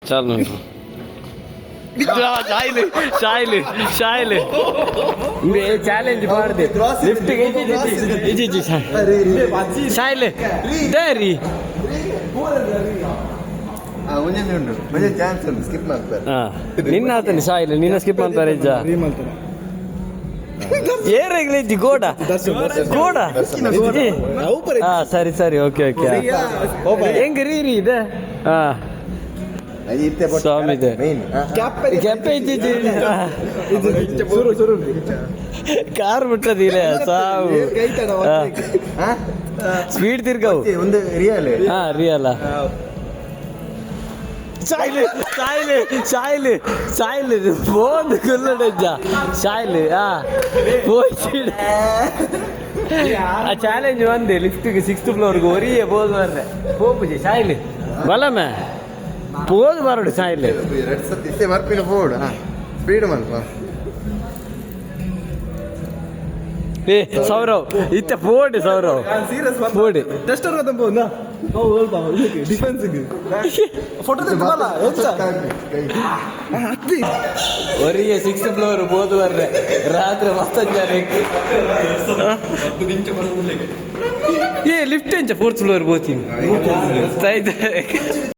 चल शाइल शाइल शाइल ಚಾಲೆಂಜ್ ಮಾಡಿದೆ ಲಿಫ್ಟಿಗೆ ಇಜಿ ಶಾಯಿಲ್ ಡೇರಿ ನಿನ್ನ ಆತನಿ ಶಾಯಿಲ್ ನಿನ್ನ ಸ್ಕಿಪ್ ಮಾಡ್ತಾರೆ ಇಜ್ಜ ಏರಾಗ್ಲಿಜ್ಜಿ ಗೋಡ ಗೋಡ ಹಾ ಸರಿ ಸರಿ ಓಕೆ ಓಕೆ ಹೆಂಗ ರೀ ಇದೆ ಹಾ ಸ್ವಾಮಿ ಇದೆ ಕಾರ್ ಬಿಟ್ಟದಿಲ್ಲ ಸಾವು ಸ್ಪೀಡ್ ತಿರ್ಗವು ಹಾ ರಿಯಲ್ ಶಾಯಿಲ್ ಶಾಯಿಲ್ ಶಾಯಿಲ್ ಶಾಯಿಲ್ ಬೋಂದು ಕುಲ್ಲಡಜ್ಜ ಶಾಯಿಲ್ ಆ ಚಾಲೆಂಜ್ ಒಂದೇ ಲಿಫ್ಟಿಗೆ 6th ಫ್ಲೋರ್ಗೆ ಒರಿಯೇ ಬೋದು ಬರ್ರೆ ಹೋಗ್ಬುಜಿ ಶಾಯಿಲ್ ಬಲಮೆ போது பாருடு சாயில் ವರ್ಪಿನ ಬೋರ್ಡ್ ಸ್ಪೀಡ್ ಮಲ್ಪ ಏ ಸೌರವ್ ಇತ್ತ ಪೋಡಿ ಸೌರವ್ ಪೋಡಿ ಟೆಸ್ಟರ್ ಹೋದ ಬೋನಾ ಓ ಹೋಲ್ಬಾ ಇದಕ್ಕೆ ಡಿಫೆನ್ಸ್ ಗೆ ಫೋಟೋ ತೆಗೆದಲ್ಲ ಹತ್ತಿ ಒರಿಯ 6th ಫ್ಲೋರ್ ಬೋದು ಬರ್ರೆ ರಾತ್ರಿ ಮಸ್ತ್ ಜಾನೆ ಏ ಲಿಫ್ಟ್ ಎಂಚ 4th ಫ್ಲೋರ್ ಬೋತಿ